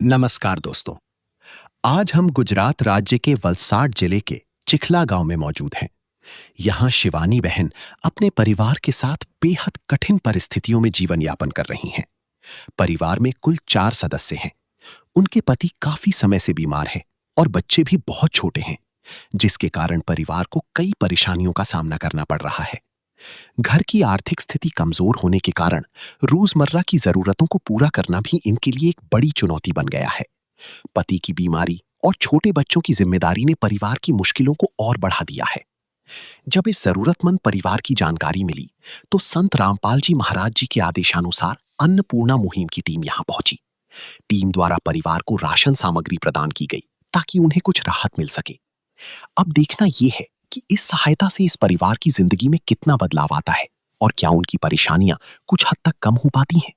नमस्कार दोस्तों। आज हम गुजरात राज्य के वलसाड जिले के चिखला गांव में मौजूद हैं। यहाँ शिवानी बहन अपने परिवार के साथ बेहद कठिन परिस्थितियों में जीवन यापन कर रही हैं। परिवार में कुल 4 सदस्य हैं। उनके पति काफी समय से बीमार है और बच्चे भी बहुत छोटे हैं, जिसके कारण परिवार को कई परेशानियों का सामना करना पड़ रहा है। घर की आर्थिक स्थिति कमजोर होने के कारण रोजमर्रा की जरूरतों को पूरा करना भी इनके लिए एक बड़ी चुनौती बन गया है। पति की बीमारी और छोटे बच्चों की जिम्मेदारी ने परिवार की मुश्किलों को और बढ़ा दिया है। जब इस जरूरतमंद परिवार की जानकारी मिली, तो संत रामपाल जी महाराज जी के आदेशानुसार अन्नपूर्णा मुहिम की टीम यहां पहुंची। टीम द्वारा परिवार को राशन सामग्री प्रदान की गई ताकि उन्हें कुछ राहत मिल सके। अब देखना यह है कि इस सहायता से इस परिवार की जिंदगी में कितना बदलाव आता है और क्या उनकी परेशानियां कुछ हद तक कम हो पाती हैं।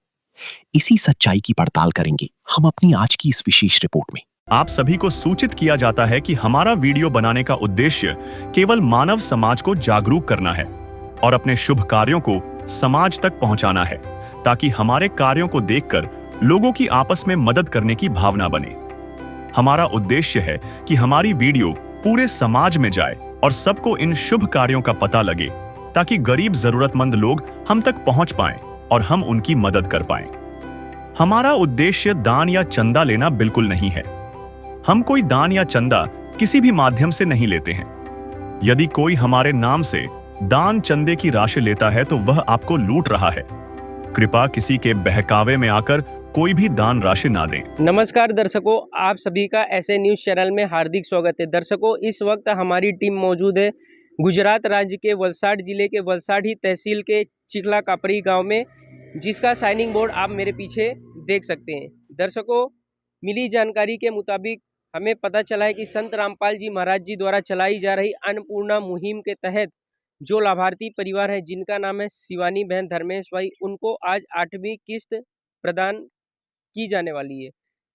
इसी सच्चाई की पड़ताल करेंगे हम अपनी आज की इस विशेष रिपोर्ट में। आप सभी को सूचित किया जाता है कि हमारा वीडियो बनाने का उद्देश्य केवल मानव समाज को जागरूक करना है और अपने शुभ कार्यों को समाज तक पहुंचाना है, ताकि हमारे कार्यों को देखकर लोगों की आपस में मदद करने की भावना बने। हमारा उद्देश्य है कि हमारी वीडियो पूरे समाज में जाए और सबको इन शुभ कार्यों का पता लगे, ताकि गरीब जरूरतमंद लोग हम तक पहुंच पाएं और हम उनकी मदद कर पाएं। हमारा उद्देश्य दान या चंदा लेना बिल्कुल नहीं है। हम कोई दान या चंदा किसी भी माध्यम से नहीं लेते हैं। यदि कोई हमारे नाम से दान चंदे की राशि लेता है तो वह आपको लूट रहा है। कृपया किसी के बहकावे में आकर कोई भी दान राशि ना दें। नमस्कार दर्शकों, आप सभी का ऐसे न्यूज चैनल में हार्दिक स्वागत है। दर्शकों, इस वक्त हमारी टीम मौजूद है गुजरात राज्य के वलसाड जिले के वलसाड ही तहसील के चिखला कापरी गांव में, जिसका साइनिंग बोर्ड आप मेरे पीछे देख सकते हैं। दर्शकों, मिली जानकारी के मुताबिक हमें पता चला है कि संत रामपाल जी महाराज जी द्वारा चलाई जा रही अन्नपूर्णा मुहिम के तहत जो लाभार्थी परिवार है, जिनका नाम है शिवानी बहन धर्मेश भाई, उनको आज 8वीं किस्त प्रदान की जाने वाली है।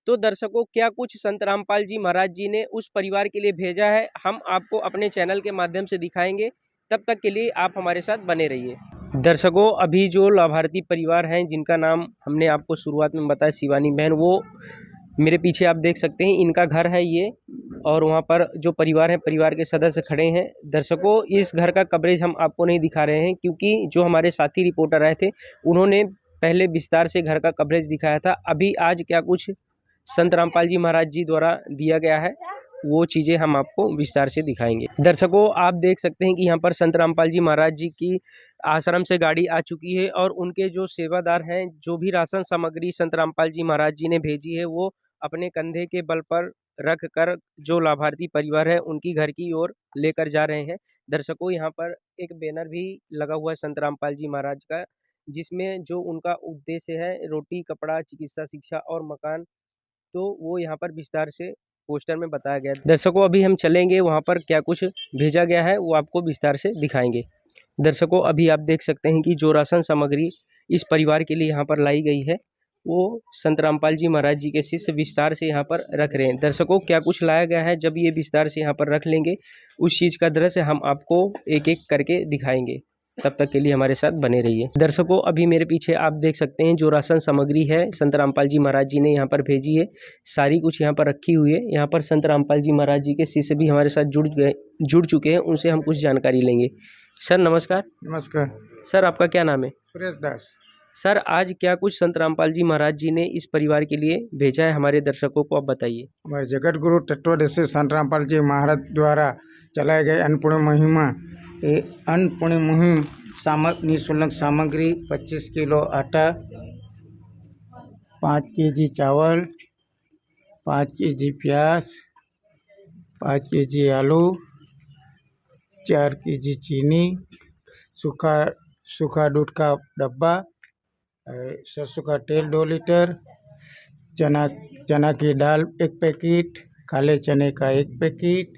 तो दर्शकों, क्या कुछ संत रामपाल जी महाराज जी ने उस परिवार के लिए भेजा है, हम आपको अपने चैनल के माध्यम से दिखाएंगे। तब तक के लिए आप हमारे साथ बने रहिए। दर्शकों, अभी जो लाभार्थी परिवार हैं, जिनका नाम हमने आपको शुरुआत में बताया शिवानी बहन, वो मेरे पीछे आप देख सकते हैं, इनका घर है ये, और वहाँ पर जो परिवार है, परिवार के सदस्य खड़े हैं। दर्शकों, इस घर का कवरेज हम आपको नहीं दिखा रहे हैं, क्योंकि जो हमारे साथी रिपोर्टर आए थे उन्होंने पहले विस्तार से घर का कवरेज दिखाया था। अभी आज क्या कुछ संत रामपाल जी महाराज जी द्वारा दिया गया है, वो चीज़ें हम आपको विस्तार से दिखाएंगे। दर्शकों, आप देख सकते हैं कि यहाँ पर संत रामपाल जी महाराज जी की आश्रम से गाड़ी आ चुकी है, और उनके जो सेवादार हैं, जो भी राशन सामग्री संत रामपाल जी महाराज जी ने भेजी है, वो अपने कंधे के बल पर रख कर जो लाभार्थी परिवार है उनकी घर की ओर लेकर जा रहे हैं। दर्शकों, यहाँ पर एक बैनर भी लगा हुआ है संत रामपाल जी महाराज का, जिसमें जो उनका उद्देश्य है रोटी, कपड़ा, चिकित्सा, शिक्षा और मकान, तो वो यहाँ पर विस्तार से पोस्टर में बताया गया है। दर्शकों, अभी हम चलेंगे वहाँ पर क्या कुछ भेजा गया है, वो आपको विस्तार से दिखाएंगे। दर्शकों, अभी आप देख सकते हैं कि जो राशन सामग्री इस परिवार के लिए यहाँ पर लाई गई है, वो संत रामपाल जी महाराज जी के शिष्य विस्तार से यहाँ पर रख रहे हैं। दर्शकों, क्या कुछ लाया गया है, जब ये विस्तार से यहाँ पर रख लेंगे, उस चीज़ का दृश्य हम आपको एक एक करके दिखाएंगे। तब तक के लिए हमारे साथ बने रहिए। दर्शकों, अभी मेरे पीछे आप देख सकते हैं जो राशन सामग्री है संत रामपाल जी महाराज जी ने यहाँ पर भेजी है, सारी कुछ यहाँ पर रखी हुई है। यहाँ पर संत रामपाल जी महाराज जी के शिष्य भी हमारे साथ जुड़ चुके हैं, उनसे हम कुछ जानकारी लेंगे। सर नमस्कार। नमस्कार सर, आपका क्या नाम है? सुरेश दास। सर, आज क्या कुछ संत रामपाल जी महाराज जी ने इस परिवार के लिए भेजा है हमारे दर्शकों को, आप बताइए। हमारे जगत गुरु तत्वदर्शी संत रामपाल जी महाराज द्वारा चलाए गए अन्नपूर्णा मुहिम, अन्नपूर्णा मुहिम निःशुल्क सामग्री 25 किलो आटा, 5 केजी चावल, 5 केजी प्याज, 5 केजी आलू, 4 केजी चीनी, सूखा दूध का डब्बा, सरसों का तेल 2 लीटर, चना की दाल 1 पैकेट, काले चने का 1 पैकेट,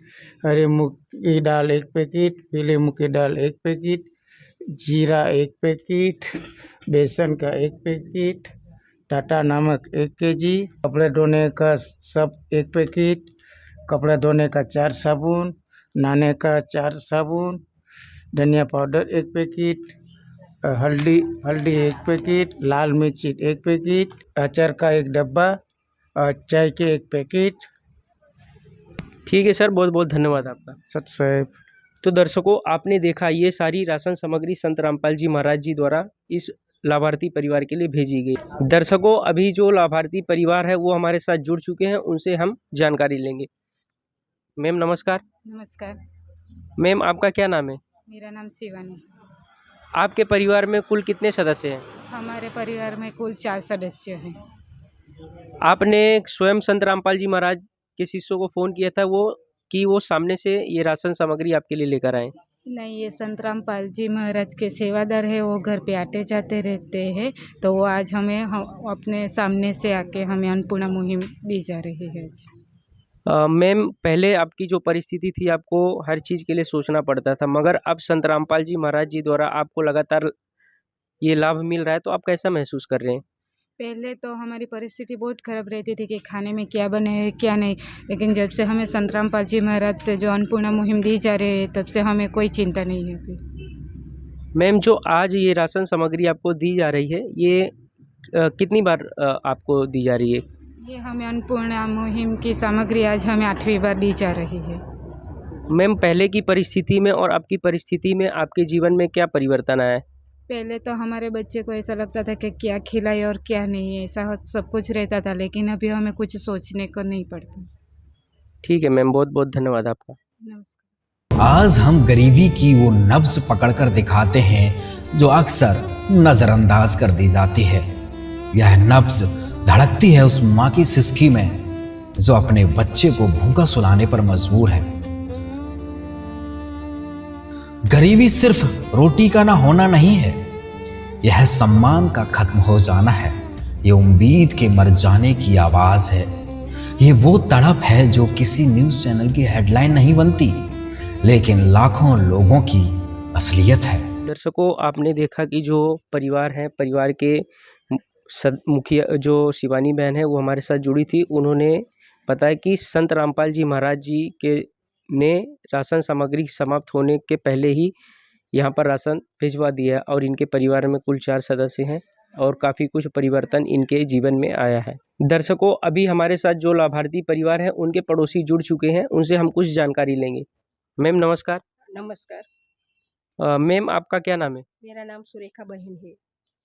हरी मूंग की दाल 1 पैकेट, पीली मूंग की दाल 1 पैकेट, जीरा 1 पैकेट, बेसन का 1 पैकेट, टाटा नमक 1 केजी, कपड़े धोने का सब 1 पैकेट, कपड़ा धोने का 4 साबुन, नहाने का 4 साबुन, धनिया पाउडर 1 पैकेट, हल्दी 1 पैकेट, लाल मिर्ची 1 पैकेट, अचार का 1 डब्बा, चाय के 1 पैकेट। ठीक है सर, बहुत बहुत धन्यवाद आपका। सत साहेब। तो दर्शकों, आपने देखा ये सारी राशन सामग्री संत रामपाल जी महाराज जी द्वारा इस लाभार्थी परिवार के लिए भेजी गई। दर्शकों, अभी जो लाभार्थी परिवार है वो हमारे साथ जुड़ चुके हैं, उनसे हम जानकारी लेंगे। मैम नमस्कार। नमस्कार। मैम आपका क्या नाम है? मेरा नाम शिवानी। आपके परिवार में कुल कितने सदस्य हैं? हमारे परिवार में कुल 4 सदस्य हैं। आपने स्वयं संत रामपाल जी महाराज के शिष्यों को फ़ोन किया था वो सामने से ये राशन सामग्री आपके लिए लेकर आए? नहीं, ये संत रामपाल जी महाराज के सेवादार है, वो घर पे आते जाते रहते हैं, तो वो आज हमें अपने सामने से आके हमें अन्नपूर्णा मुहिम दी जा रही है। मैम, पहले आपकी जो परिस्थिति थी आपको हर चीज़ के लिए सोचना पड़ता था, मगर अब संत रामपाल जी महाराज जी द्वारा आपको लगातार ये लाभ मिल रहा है, तो आप कैसा महसूस कर रहे हैं? पहले तो हमारी परिस्थिति बहुत ख़राब रहती थी कि खाने में क्या बने है क्या नहीं, लेकिन जब से हमें संत रामपाल जी महाराज से जो अन्नपूर्णा मुहिम दी जा रही है, तब से हमें कोई चिंता नहीं है फिर। मैम, जो आज ये राशन सामग्री आपको दी जा रही है, ये कितनी बार आपको दी जा रही है? ये हमें अन्नपूर्णा मुहिम की सामग्री आज हमें 8वीं बार दी जा रही है। मैम, पहले की परिस्थिति में और आपकी परिस्थिति में आपके जीवन में क्या परिवर्तन आया है? पहले तो हमारे बच्चे को ऐसा लगता था कि क्या खिलाए और क्या नहीं, ऐसा सब कुछ रहता था, लेकिन अभी हमें कुछ सोचने को नहीं पड़ता। ठीक है मैम, बहुत बहुत धन्यवाद आपका। नमस्कार। आज हम गरीबी की वो नब्ज पकड़कर दिखाते हैं जो अक्सर नजरअंदाज कर दी जाती है। यह नब्ज धड़कती है उस माँ की सिसकी में जो अपने बच्चे को भूखा सुलाने पर मजबूर है। गरीबी सिर्फ रोटी का ना होना नहीं है, यह सम्मान का खत्म हो जाना है, ये उम्मीद के मर जाने की आवाज है, ये वो तड़प है जो किसी न्यूज़ चैनल की हेडलाइन नहीं बनती, लेकिन लाखों लोगों की असलियत है। दर्शकों, आपने देखा कि जो परिवार है, परिवार के मुखिया जो शिवानी बहन है वो हमारे साथ जुड़ी थी। उन्होंने बताया कि संत रामपाल जी महाराज जी के ने राशन सामग्री समाप्त होने के पहले ही यहाँ पर राशन भिजवा दिया और इनके परिवार में कुल 4 सदस्य हैं और काफ़ी कुछ परिवर्तन इनके जीवन में आया है। दर्शकों, अभी हमारे साथ जो लाभार्थी परिवार है उनके पड़ोसी जुड़ चुके हैं, उनसे हम कुछ जानकारी लेंगे। मैम नमस्कार। नमस्कार। मैम आपका क्या नाम है? मेरा नाम सुरेखा बहन है।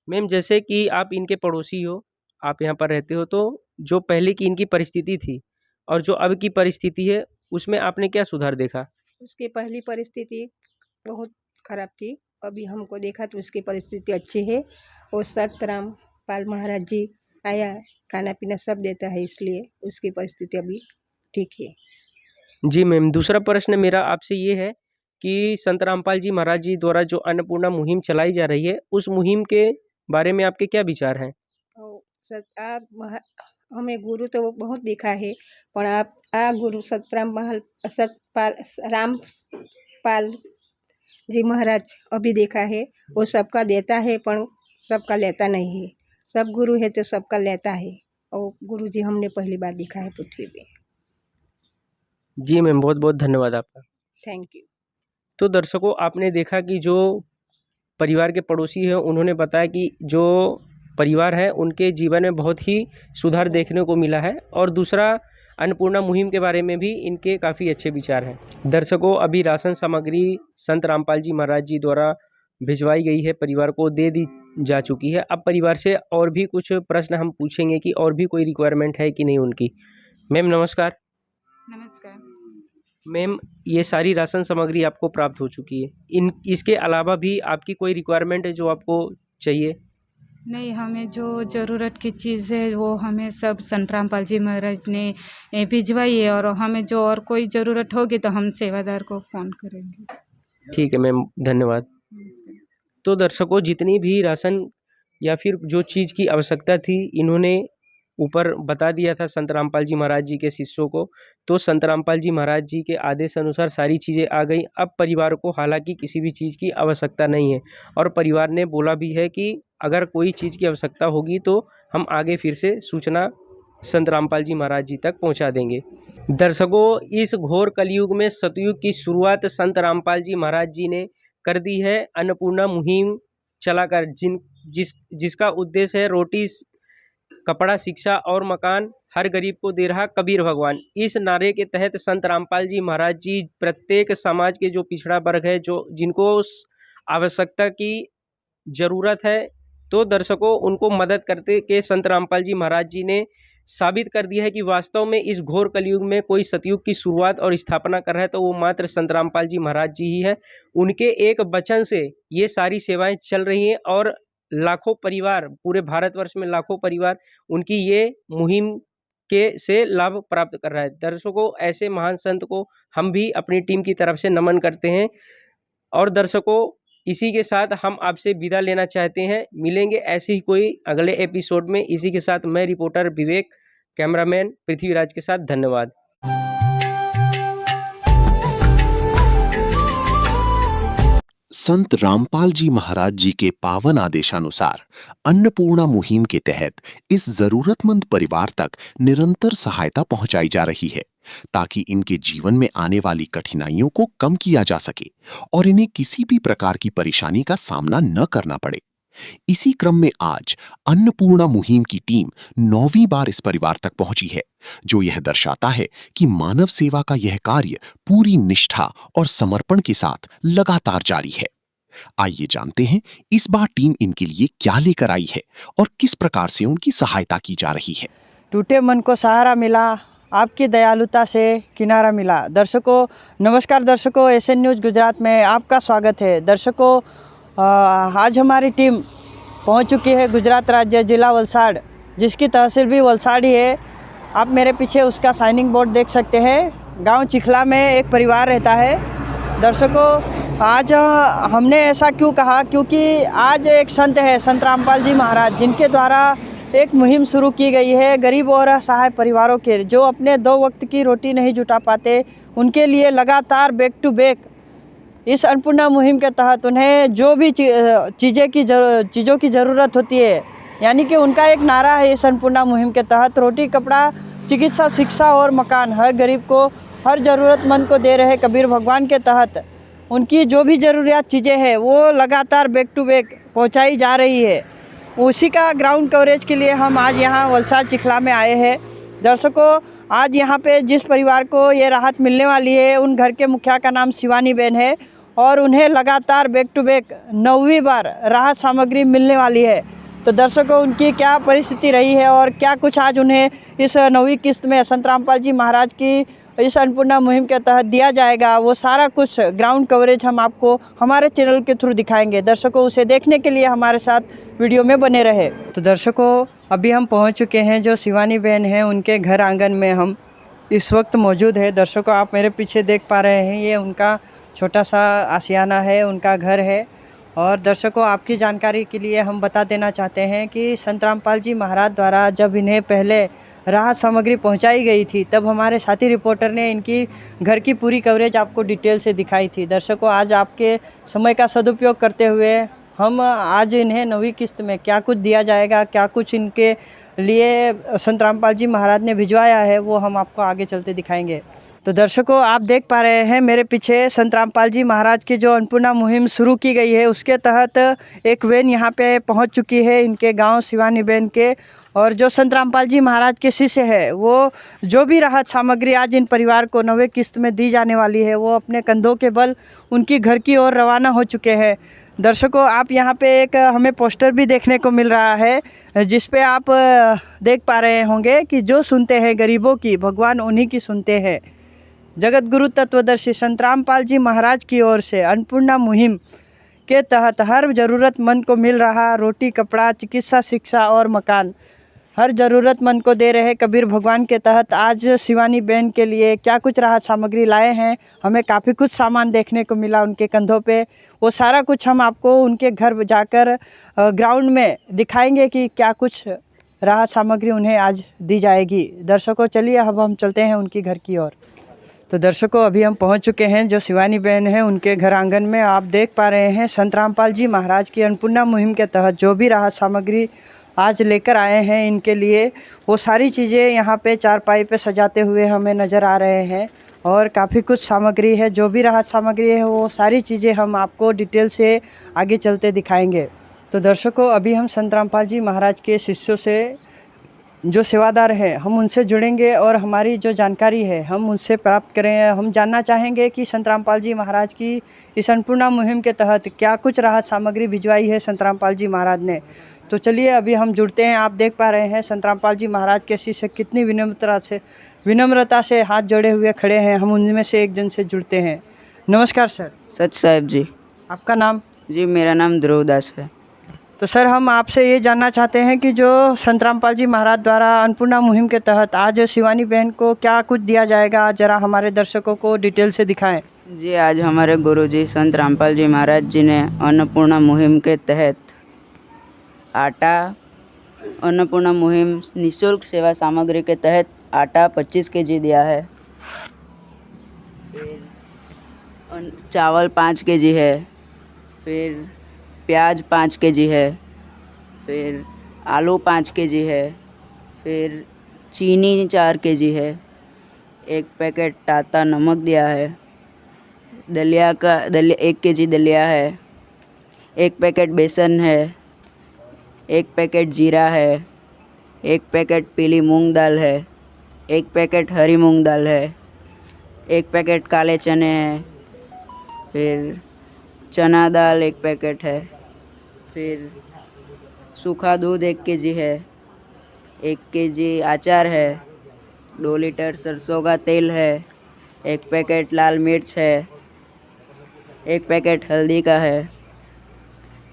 मैम, जैसे कि आप इनके पड़ोसी हो, आप यहाँ पर रहते हो, तो जो पहले की इनकी परिस्थिति थी और जो अब की परिस्थिति है उसमें आपने क्या सुधार देखा? उसकी पहली परिस्थिति बहुत खराब थी, अभी हमको देखा तो उसकी परिस्थिति अच्छी है। और संत रामपाल महाराज जी आया, खाना पीना सब देता है, इसलिए उसकी परिस्थिति अभी ठीक है। जी मैम, दूसरा प्रश्न मेरा आपसे ये है कि संत रामपाल जी महाराज जी द्वारा जो अन्नपूर्णा मुहिम चलाई जा रही है, उस मुहिम के बारे में आपके क्या विचार हैं? हमें गुरु तो बहुत देखा है, पण आप आ गुरु रामपाल जी महाराज अभी देखा है, वो सबका देता है पण सबका लेता नहीं है। सब गुरु है तो सबका लेता है, और गुरु जी हमने पहली बार देखा है पृथ्वी पे। जी मैम, बहुत बहुत धन्यवाद आपका। Thank you. तो दर्शकों, आपने देखा कि जो परिवार के पड़ोसी हैं उन्होंने बताया कि जो परिवार है उनके जीवन में बहुत ही सुधार देखने को मिला है, और दूसरा अन्नपूर्णा मुहिम के बारे में भी इनके काफ़ी अच्छे विचार हैं। दर्शकों, अभी राशन सामग्री संत रामपाल जी महाराज जी द्वारा भिजवाई गई है, परिवार को दे दी जा चुकी है। अब परिवार से और भी कुछ प्रश्न हम पूछेंगे कि और भी कोई रिक्वायरमेंट है कि नहीं उनकी। मैम नमस्कार। नमस्कार। मैम, ये सारी राशन सामग्री आपको प्राप्त हो चुकी है, इसके अलावा भी आपकी कोई रिक्वायरमेंट है जो आपको चाहिए? नहीं, हमें जो ज़रूरत की चीज़ है वो हमें सब संत रामपाल जी महाराज ने भिजवाई है, और हमें जो और कोई ज़रूरत होगी तो हम सेवादार को फ़ोन करेंगे। ठीक है मैम, धन्यवाद। नमस्कार। तो दर्शकों, जितनी भी राशन या फिर जो चीज़ की आवश्यकता थी इन्होंने ऊपर बता दिया था संत रामपाल जी महाराज जी के शिष्यों को, तो संत रामपाल जी महाराज जी के आदेश अनुसार सारी चीज़ें आ गई। अब परिवार को हालांकि किसी भी चीज़ की आवश्यकता नहीं है, और परिवार ने बोला भी है कि अगर कोई चीज़ की आवश्यकता होगी तो हम आगे फिर से सूचना संत रामपाल जी महाराज जी तक पहुंचा देंगे। दर्शकों, इस घोर कलयुग में सतयुग की शुरुआत संत रामपाल जी महाराज जी ने कर दी है अन्नपूर्णा मुहिम चलाकर, जिसका उद्देश्य है रोटी, कपड़ा, शिक्षा और मकान हर गरीब को दे रहा कबीर भगवान। इस नारे के तहत संत रामपाल जी महाराज जी प्रत्येक समाज के जो पिछड़ा वर्ग है, जो जिनको आवश्यकता की ज़रूरत है, तो दर्शकों उनको मदद करते के संत रामपाल जी महाराज जी ने साबित कर दिया है कि वास्तव में इस घोर कलयुग में कोई सतयुग की शुरुआत और स्थापना कर रहा है तो वो मात्र संत रामपाल जी महाराज जी ही है। उनके एक वचन से ये सारी सेवाएं चल रही हैं और लाखों परिवार, पूरे भारतवर्ष में लाखों परिवार उनकी ये मुहिम के से लाभ प्राप्त कर रहा है। दर्शकों, ऐसे महान संत को हम भी अपनी टीम की तरफ से नमन करते हैं। और दर्शकों, इसी के साथ हम आपसे विदा लेना चाहते हैं। मिलेंगे ऐसे ही कोई अगले एपिसोड में। इसी के साथ मैं रिपोर्टर विवेक, कैमरामैन पृथ्वीराज के साथ धन्यवाद। संत रामपाल जी महाराज जी के पावन आदेशानुसार अन्नपूर्णा मुहिम के तहत इस जरूरतमंद परिवार तक निरंतर सहायता पहुंचाई जा रही है ताकि इनके जीवन में आने वाली कठिनाइयों को कम किया जा सके और इन्हें किसी भी प्रकार की परेशानी का सामना न करना पड़े। इसी क्रम में आज अन्नपूर्णा मुहिम की टीम 9वीं बार इस परिवार तक पहुंची है, जो यह दर्शाता है कि मानव सेवा का यह कार्य पूरी निष्ठा और समर्पण के साथ लगातार जारी है। आइए जानते हैं इस बार टीम इनके लिए क्या लेकर आई है और किस प्रकार से उनकी सहायता की जा रही है। टूटे मन को सहारा मिला, आपकी दयालुता से किनारा मिला। दर्शकों नमस्कार। दर्शकों, एसएन न्यूज़ गुजरात में आपका स्वागत है। दर्शकों, आज हमारी टीम पहुंच चुकी है गुजरात राज्य जिला वलसाड़, जिसकी तहसील भी वलसाड़ ही है। आप मेरे पीछे उसका साइनिंग बोर्ड देख सकते हैं। गांव चिखला में एक परिवार रहता है। दर्शकों, आज हमने ऐसा क्यों कहा, क्योंकि आज एक संत है, संत रामपाल जी महाराज, जिनके द्वारा एक मुहिम शुरू की गई है गरीब और असहाय परिवारों के, जो अपने 2 वक्त की रोटी नहीं जुटा पाते, उनके लिए लगातार बैक टू बैक इस अन्नपूर्णा मुहिम के तहत उन्हें जो भी चीज़ों की ज़रूरत होती है, यानी कि उनका एक नारा है इस अन्नपूर्णा मुहिम के तहत, रोटी कपड़ा चिकित्सा शिक्षा और मकान, हर गरीब को, हर ज़रूरतमंद को दे रहे कबीर भगवान के तहत उनकी जो भी ज़रूरियात चीज़ें हैं वो लगातार बैक टू बैक पहुंचाई जा रही है। उसी का ग्राउंड कवरेज के लिए हम आज यहाँ वलसाड़ चिखला में आए हैं। दर्शकों, आज यहाँ पे जिस परिवार को ये राहत मिलने वाली है, उन घर के मुखिया का नाम शिवानी बहन है और उन्हें लगातार बैक टू बैक 9वीं बार राहत सामग्री मिलने वाली है। तो दर्शकों, उनकी क्या परिस्थिति रही है और क्या कुछ आज उन्हें इस 9वीं किस्त में संत रामपाल जी महाराज की इस अन्नपूर्णा मुहिम के तहत दिया जाएगा, वो सारा कुछ ग्राउंड कवरेज हम आपको हमारे चैनल के थ्रू दिखाएंगे। दर्शकों, उसे देखने के लिए हमारे साथ वीडियो में बने रहे। तो दर्शकों, अभी हम पहुंच चुके हैं जो शिवानी बहन है, उनके घर आंगन में हम इस वक्त मौजूद है। दर्शकों, आप मेरे पीछे देख पा रहे हैं, ये उनका छोटा सा आशियाना है, उनका घर है। और दर्शकों, आपकी जानकारी के लिए हम बता देना चाहते हैं कि संत रामपाल जी महाराज द्वारा जब इन्हें पहले राहत सामग्री पहुंचाई गई थी, तब हमारे साथी रिपोर्टर ने इनकी घर की पूरी कवरेज आपको डिटेल से दिखाई थी। दर्शकों, आज आपके समय का सदुपयोग करते हुए हम आज इन्हें 9वीं किस्त में क्या कुछ दिया जाएगा, क्या कुछ इनके लिए संत रामपाल जी महाराज ने भिजवाया है, वो हम आपको आगे चलते दिखाएंगे। तो दर्शकों, आप देख पा रहे हैं मेरे पीछे संत रामपाल जी महाराज की जो अन्नपूर्णा मुहिम शुरू की गई है, उसके तहत एक वैन यहाँ पे पहुँच चुकी है इनके गांव शिवानी बहन के। और जो संत रामपाल जी महाराज के शिष्य है, वो जो भी राहत सामग्री आज इन परिवार को 9वीं किस्त में दी जाने वाली है, वो अपने कंधों के बल उनकी घर की ओर रवाना हो चुके हैं। दर्शकों, आप यहाँ पे एक हमें पोस्टर भी देखने को मिल रहा है, जिस पे आप देख पा रहे होंगे कि जो सुनते हैं गरीबों की, भगवान उन्हीं की सुनते हैं। जगत गुरु तत्वदर्शी संत रामपाल जी महाराज की ओर से अन्नपूर्णा मुहिम के तहत हर ज़रूरतमंद को मिल रहा रोटी कपड़ा चिकित्सा शिक्षा और मकान, हर ज़रूरतमंद को दे रहे कबीर भगवान के तहत आज शिवानी बहन के लिए क्या कुछ राहत सामग्री लाए हैं। हमें काफ़ी कुछ सामान देखने को मिला उनके कंधों पे, वो सारा कुछ हम आपको उनके घर जाकर ग्राउंड में दिखाएंगे कि क्या कुछ राहत सामग्री उन्हें आज दी जाएगी। दर्शकों, चलिए अब हम चलते हैं उनकी घर की ओर। तो दर्शकों, अभी हम पहुंच चुके हैं जो शिवानी बहन है, उनके घर आंगन में। आप देख पा रहे हैं संत रामपाल जी महाराज की अन्नपूर्णा मुहिम के तहत जो भी राहत सामग्री आज लेकर आए हैं इनके लिए, वो सारी चीज़ें यहाँ पे चारपाई पे सजाते हुए हमें नज़र आ रहे हैं। और काफ़ी कुछ सामग्री है, जो भी राहत सामग्री है वो सारी चीज़ें हम आपको डिटेल से आगे चलते दिखाएंगे। तो दर्शकों, अभी हम संत रामपाल जी महाराज के शिष्यों से जो सेवादार हैं हम उनसे जुड़ेंगे और हमारी जो जानकारी है हम उनसे प्राप्त करें। हम जानना चाहेंगे कि संत रामपाल जी महाराज की इस अन्नपूर्णा मुहिम के तहत क्या कुछ राहत सामग्री भिजवाई है संत रामपाल जी महाराज ने। तो चलिए अभी हम जुड़ते हैं। आप देख पा रहे हैं संत रामपाल जी महाराज के शिष्य कितनी विनम्रता से हाथ जोड़े हुए खड़े हैं। हम उनमें से एक जन से जुड़ते हैं। नमस्कार सर। सच साहब जी। आपका नाम? जी मेरा नाम ध्रुव दास है। तो सर हम आपसे ये जानना चाहते हैं कि जो संत रामपाल जी महाराज द्वारा अन्नपूर्णा मुहिम के तहत आज शिवानी बहन को क्या कुछ दिया जाएगा, ज़रा हमारे दर्शकों को डिटेल से दिखाएं। जी आज हमारे गुरुजी संत रामपाल जी महाराज जी ने अन्नपूर्णा मुहिम के तहत आटा, अन्नपूर्णा मुहिम निःशुल्क सेवा सामग्री के तहत आटा 25 kg दिया है, फिर चावल 5 kg है, फिर प्याज 5 kg है, फिर आलू 5 kg है, फिर चीनी 4 kg है, एक पैकेट टाटा नमक दिया है, दलिया 1 kg दलिया है, एक पैकेट बेसन है, एक पैकेट जीरा है, एक पैकेट पीली मूंग दाल है, एक पैकेट हरी मूंग दाल है, एक पैकेट काले चने हैं, फिर चना दाल 1 पैकेट है, फिर सूखा दूध 1 kg है, 1 kg अचार है, 2 लीटर सरसों का तेल है, 1 पैकेट लाल मिर्च है, 1 पैकेट हल्दी का है,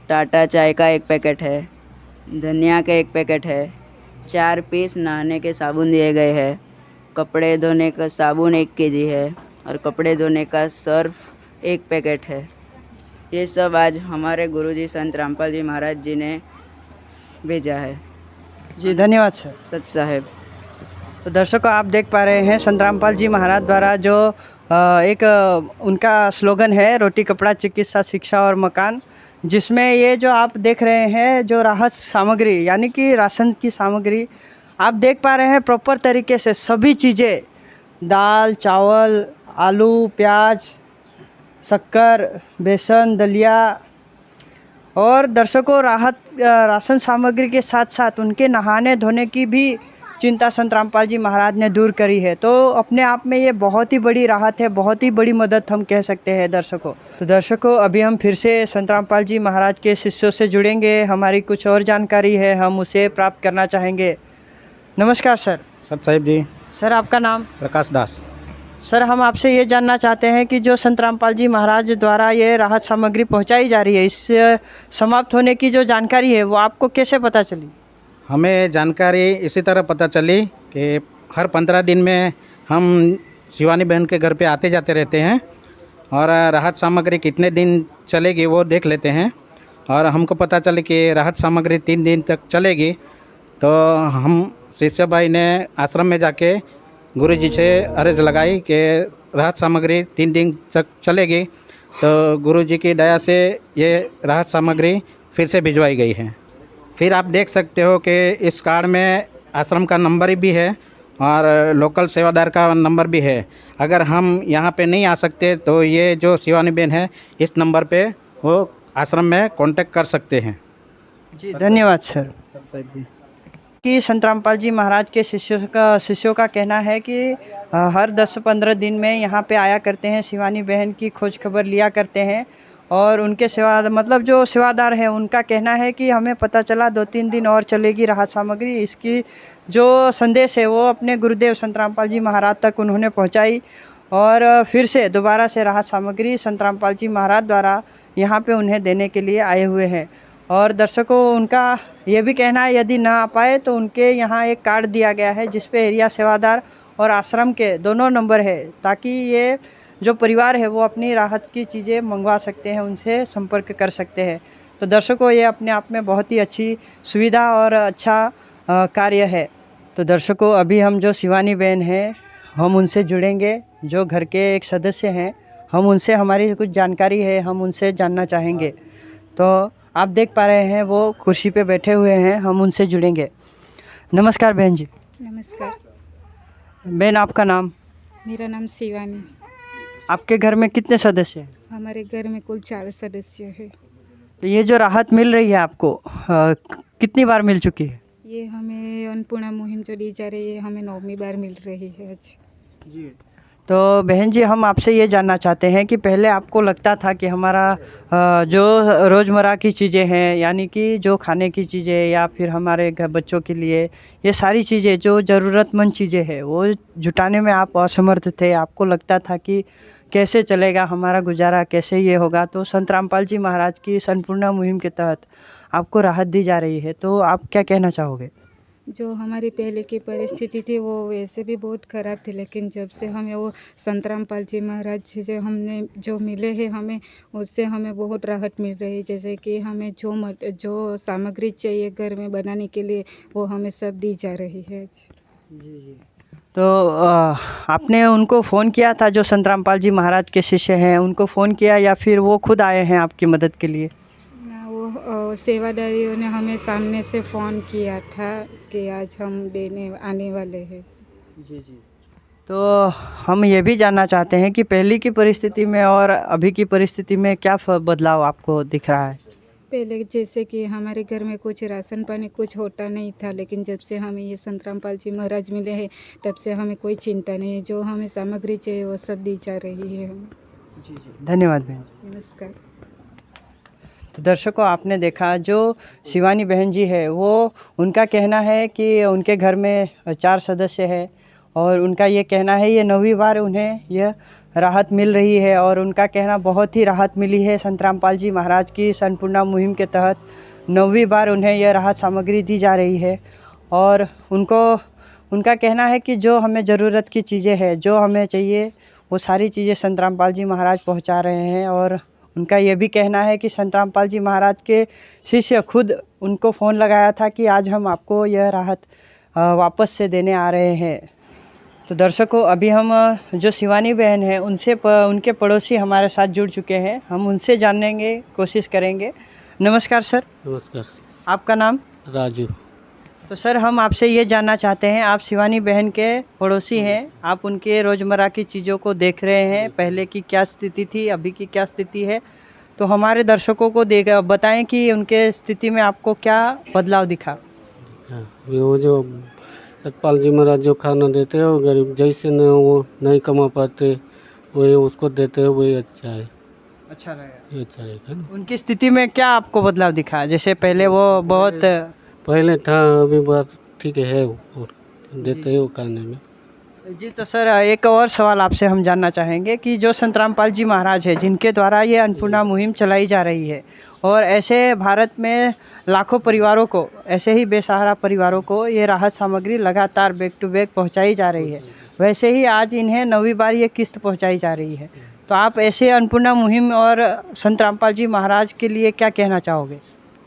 टाटा चाय का 1 पैकेट है, धनिया का 1 पैकेट है, 4 पीस नहाने के साबुन दिए गए हैं, कपड़े धोने का साबुन 1 kg है और कपड़े धोने का सर्फ 1 पैकेट है। ये सब आज हमारे गुरुजी संत रामपाल जी महाराज जी ने भेजा है। जी धन्यवाद सर। सच साहेब। तो दर्शकों आप देख पा रहे हैं संत रामपाल जी महाराज द्वारा जो उनका स्लोगन है रोटी कपड़ा चिकित्सा शिक्षा और मकान, जिसमें ये जो आप देख रहे हैं जो राहत सामग्री यानी कि राशन की सामग्री आप देख पा रहे हैं प्रॉपर तरीके से सभी चीज़ें, दाल चावल आलू प्याज शक्कर बेसन दलिया और दर्शकों राशन सामग्री के साथ साथ उनके नहाने धोने की भी चिंता संत रामपाल जी महाराज ने दूर करी है। तो अपने आप में ये बहुत ही बड़ी राहत है, बहुत ही बड़ी मदद हम कह सकते हैं दर्शकों। तो दर्शकों अभी हम फिर से संत रामपाल जी महाराज के शिष्यों से जुड़ेंगे। हमारी कुछ और जानकारी है हम उसे प्राप्त करना चाहेंगे। नमस्कार सर। सत साहिब जी। सर आपका नाम? प्रकाश दास। सर हम आपसे ये जानना चाहते हैं कि जो संत रामपाल जी महाराज द्वारा ये राहत सामग्री पहुंचाई जा रही है, इस समाप्त होने की जो जानकारी है वो आपको कैसे पता चली? हमें जानकारी इसी तरह पता चली कि हर 15 दिन में हम शिवानी बहन के घर पे आते जाते रहते हैं और राहत सामग्री कितने दिन चलेगी वो देख लेते हैं और हमको पता चले कि राहत सामग्री 3 दिन तक चलेगी। तो हम शिष्य भाई ने आश्रम में जाके गुरुजी से अर्ज लगाई कि राहत सामग्री 3 दिन तक चलेगी। तो गुरुजी की दया से ये राहत सामग्री फिर से भिजवाई गई है। फिर आप देख सकते हो कि इस कार्ड में आश्रम का नंबर भी है और लोकल सेवादार का नंबर भी है। अगर हम यहाँ पे नहीं आ सकते तो ये जो शिवानी बहन है इस नंबर पे वो आश्रम में कांटेक्ट कर सकते हैं। जी धन्यवाद सर। कि संत रामपाल जी महाराज के शिष्यों का कहना है कि हर 10-15 दिन में यहाँ पे आया करते हैं, शिवानी बहन की खोज खबर लिया करते हैं और उनके जो सेवादार हैं उनका कहना है कि हमें पता चला 2-3 दिन और चलेगी राहत सामग्री। इसकी जो संदेश है वो अपने गुरुदेव संत रामपाल जी महाराज तक उन्होंने पहुंचाई और फिर से दोबारा से राहत सामग्री संत रामपाल जी महाराज द्वारा यहाँ पे उन्हें देने के लिए आए हुए हैं। और दर्शकों उनका ये भी कहना है यदि ना आ पाए तो उनके यहाँ एक कार्ड दिया गया है जिस पे एरिया सेवादार और आश्रम के दोनों नंबर है, ताकि ये जो परिवार है वो अपनी राहत की चीज़ें मंगवा सकते हैं, उनसे संपर्क कर सकते हैं। तो दर्शकों ये अपने आप में बहुत ही अच्छी सुविधा और अच्छा कार्य है। तो दर्शकों अभी हम जो शिवानी बहन हैं हम उनसे जुड़ेंगे, जो घर के एक सदस्य हैं, हम उनसे हमारी कुछ जानकारी है हम उनसे जानना चाहेंगे। तो आप देख पा रहे हैं वो कुर्सी पे बैठे हुए हैं, हम उनसे जुड़ेंगे। नमस्कार बहन जी। नमस्कार। बहन आपका नाम? मेरा नाम शिवानी। आपके घर में कितने सदस्य हैं? हमारे घर में कुल 4 सदस्य हैं। तो ये जो राहत मिल रही है आपको कितनी बार मिल चुकी है? ये हमें अन्नपूर्णा मुहिम जो दी जा रही है हमें 9वीं बार मिल रही है आज। जी। तो बहन जी, हम आपसे ये जानना चाहते हैं कि पहले आपको लगता था कि हमारा जो रोज़मर्रा की चीज़ें हैं, यानी कि जो खाने की चीज़ें या फिर हमारे घर बच्चों के लिए ये सारी चीज़ें जो ज़रूरतमंद चीज़ें हैं वो जुटाने में आप असमर्थ थे, आपको लगता था कि कैसे चलेगा हमारा गुजारा, कैसे ये होगा। तो संत रामपाल जी महाराज की इस अन्नपूर्णा मुहिम के तहत आपको राहत दी जा रही है, तो आप क्या कहना चाहोगे? जो हमारी पहले की परिस्थिति थी वो वैसे भी बहुत ख़राब थी, लेकिन जब से हमें वो संत रामपाल जी महाराज जी जो मिले हैं हमें, उससे हमें बहुत राहत मिल रही है। जैसे कि हमें जो सामग्री चाहिए घर में बनाने के लिए वो हमें सब दी जा रही है आज। जी। तो आपने उनको फ़ोन किया था जो संत रामपाल जी महाराज के शिष्य हैं, उनको फ़ोन किया या फिर वो खुद आए हैं आपकी मदद के लिए? ना, वो सेवादारियों ने हमें सामने से फ़ोन किया था कि आज हम देने आने वाले हैं। जी, जी। तो हम ये भी जानना चाहते हैं कि पहले की परिस्थिति में और अभी की परिस्थिति में क्या बदलाव आपको दिख रहा है? पहले जैसे कि हमारे घर में कुछ राशन पानी कुछ होता नहीं था, लेकिन जब से हमें ये संत रामपाल जी महाराज मिले हैं तब से हमें कोई चिंता नहीं है। जो हमें सामग्री चाहिए वो सब दी जा रही है हमें। जी, जी। धन्यवाद बहन। नमस्कार। तो दर्शकों, आपने देखा जो शिवानी बहन जी है वो उनका कहना है कि उनके घर में 4 सदस्य हैं और उनका ये कहना है ये 9वीं बार उन्हें यह राहत मिल रही है और उनका कहना बहुत ही राहत मिली है संत रामपाल जी महाराज की इस अन्नपूर्णा मुहिम के तहत 9वीं बार उन्हें यह राहत सामग्री दी जा रही है। और उनका कहना है कि जो हमें ज़रूरत की चीज़ें हैं, जो हमें चाहिए वो सारी चीज़ें संत रामपाल जी महाराज पहुंचा रहे हैं। और उनका ये भी कहना है कि संत रामपाल जी महाराज के शिष्य खुद उनको फ़ोन लगाया था कि आज हम आपको यह राहत वापस से देने आ रहे हैं। तो दर्शकों, अभी हम जो शिवानी बहन है उनके पड़ोसी हमारे साथ जुड़ चुके हैं, हम उनसे जानने कोशिश करेंगे। नमस्कार सर। नमस्कार। आपका नाम? राजू। तो सर, हम आपसे ये जानना चाहते हैं, आप शिवानी बहन के पड़ोसी हैं, आप उनके रोज़मर्रा की चीज़ों को देख रहे हैं, पहले की क्या स्थिति थी, अभी की क्या स्थिति है, तो हमारे दर्शकों को बताएं कि उनके स्थिति में आपको क्या बदलाव दिखा। हाँ, वो जो सतपाल जी महाराज जो खाना देते हैं वो गरीब जैसे न वो नहीं कमा पाते वही उसको देते हैं, वही अच्छा है। अच्छा रहेगा, ये अच्छा रहेगा ना। उनकी स्थिति में क्या आपको बदलाव दिखा? जैसे पहले वो बहुत पहले था, अभी बात ठीक है और देते हैं वो खाने में। जी। तो सर, एक और सवाल आपसे हम जानना चाहेंगे कि जो संत रामपाल जी महाराज है जिनके द्वारा ये अन्नपूर्णा मुहिम चलाई जा रही है और ऐसे भारत में लाखों परिवारों को, ऐसे ही बेसहारा परिवारों को ये राहत सामग्री लगातार बैक टू बैक पहुंचाई जा रही है, वैसे ही आज इन्हें 9वीं बार ये किस्त पहुंचाई जा रही है। तो आप ऐसे अन्नपूर्णा मुहिम और संत रामपाल जी महाराज के लिए क्या कहना चाहोगे?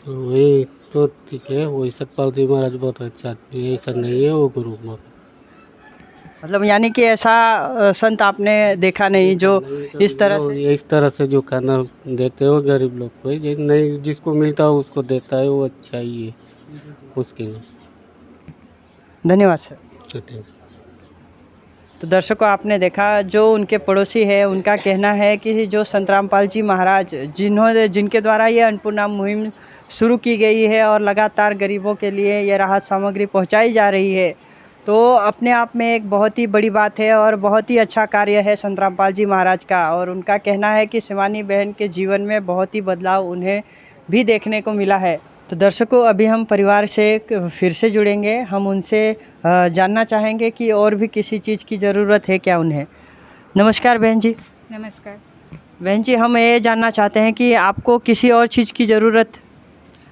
वही तो ठीक है, वही सतपाल जी महाराज बहुत अच्छा आदमी है, ऐसा नहीं है वो गुरु में। मतलब यानी कि ऐसा संत आपने देखा नहीं जो इस तरह से जो खाना देते हो गरीब लोग को, ये नहीं जिसको मिलता है उसको देता है, वो अच्छा ही है उसके लिए। धन्यवाद सर। तो दर्शकों, आपने देखा जो उनके पड़ोसी है उनका कहना है कि जो संत रामपाल जी महाराज जिनके द्वारा ये अन्नपूर्णा मुहिम शुरू की गई है और लगातार गरीबों के लिए ये राहत सामग्री पहुंचाई जा रही है, तो अपने आप में एक बहुत ही बड़ी बात है और बहुत ही अच्छा कार्य है संत रामपाल जी महाराज का। और उनका कहना है कि शिवानी बहन के जीवन में बहुत ही बदलाव उन्हें भी देखने को मिला है। तो दर्शकों, अभी हम परिवार से फिर से जुड़ेंगे, हम उनसे जानना चाहेंगे कि और भी किसी चीज़ की ज़रूरत है क्या उन्हें। नमस्कार बहन जी। नमस्कार। बहन जी, हम ये जानना चाहते हैं कि आपको किसी और चीज़ की ज़रूरत?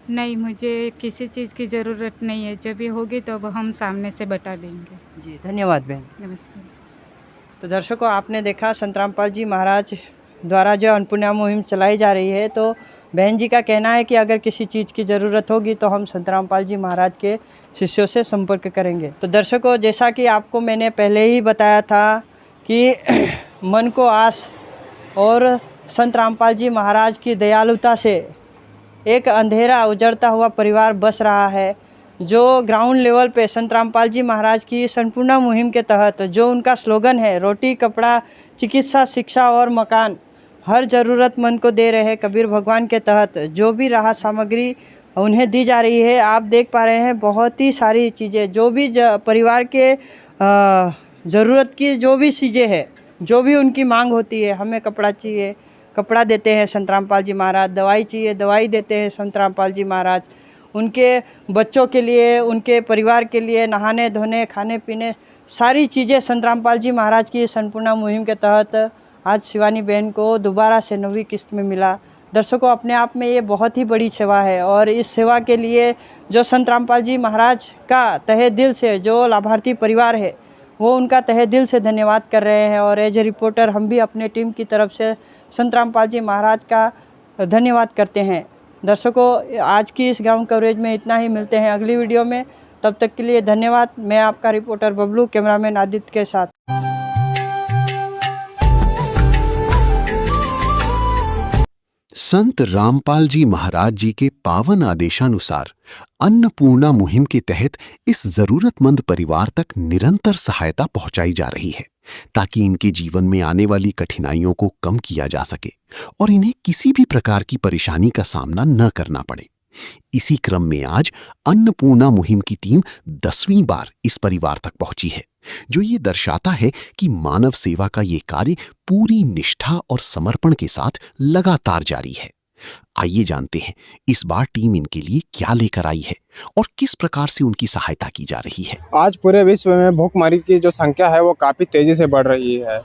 नहीं, मुझे किसी चीज़ की ज़रूरत नहीं है, जब भी होगी तब हम सामने से बता देंगे। जी, धन्यवाद बहन। नमस्कार। तो दर्शकों, आपने देखा संत रामपाल जी महाराज द्वारा जो अन्नपूर्णा मुहिम चलाई जा रही है, तो बहन जी का कहना है कि अगर किसी चीज़ की ज़रूरत होगी तो हम संत रामपाल जी महाराज के शिष्यों से संपर्क करेंगे। तो दर्शकों, जैसा कि आपको मैंने पहले ही बताया था कि मन को आस और संत रामपाल जी महाराज की दयालुता से एक अंधेरा उजड़ता हुआ परिवार बस रहा है, जो ग्राउंड लेवल पे संत रामपाल जी महाराज की इस अन्नपूर्णा मुहिम के तहत जो उनका स्लोगन है, रोटी कपड़ा चिकित्सा शिक्षा और मकान, हर ज़रूरतमंद को दे रहे कबीर भगवान के तहत जो भी राहत सामग्री उन्हें दी जा रही है। आप देख पा रहे हैं बहुत ही सारी चीज़ें, जो भी परिवार के ज़रूरत की जो भी चीज़ें हैं, जो भी उनकी मांग होती है, हमें कपड़ा चाहिए, कपड़ा देते हैं संत रामपाल जी महाराज, दवाई चाहिए, दवाई देते हैं संत रामपाल जी महाराज, उनके बच्चों के लिए, उनके परिवार के लिए नहाने धोने, खाने पीने, सारी चीज़ें संत रामपाल जी महाराज की संपूर्ण मुहिम के तहत आज शिवानी बहन को दोबारा से 9वीं किस्त में मिला। दर्शकों, अपने आप में ये बहुत ही बड़ी सेवा है और इस सेवा के लिए जो संत रामपाल जी महाराज का तहे दिल से जो लाभार्थी परिवार है वो उनका तहे दिल से धन्यवाद कर रहे हैं। और एज ए रिपोर्टर हम भी अपने टीम की तरफ से संत रामपाल जी महाराज का धन्यवाद करते हैं। दर्शकों, आज की इस ग्राउंड कवरेज में इतना ही। मिलते हैं अगली वीडियो में, तब तक के लिए धन्यवाद। मैं आपका रिपोर्टर बबलू, कैमरामैन आदित्य के साथ। संत रामपाल जी महाराज जी के पावन आदेशानुसार अन्नपूर्णा मुहिम के तहत इस जरूरतमंद परिवार तक निरंतर सहायता पहुंचाई जा रही है, ताकि इनके जीवन में आने वाली कठिनाइयों को कम किया जा सके और इन्हें किसी भी प्रकार की परेशानी का सामना न करना पड़े। इसी क्रम में आज अन्नपूर्णा मुहिम की टीम 10वीं बार इस परिवार तक पहुंची है, जो ये दर्शाता है कि मानव सेवा का ये कार्य पूरी निष्ठा और समर्पण के साथ लगातार जारी है। आइए जानते हैं इस बार टीम इनके लिए क्या लेकर आई है और किस प्रकार से उनकी सहायता की जा रही है। आज पूरे विश्व में भूखमरी की जो संख्या है वो काफ़ी तेज़ी से बढ़ रही है।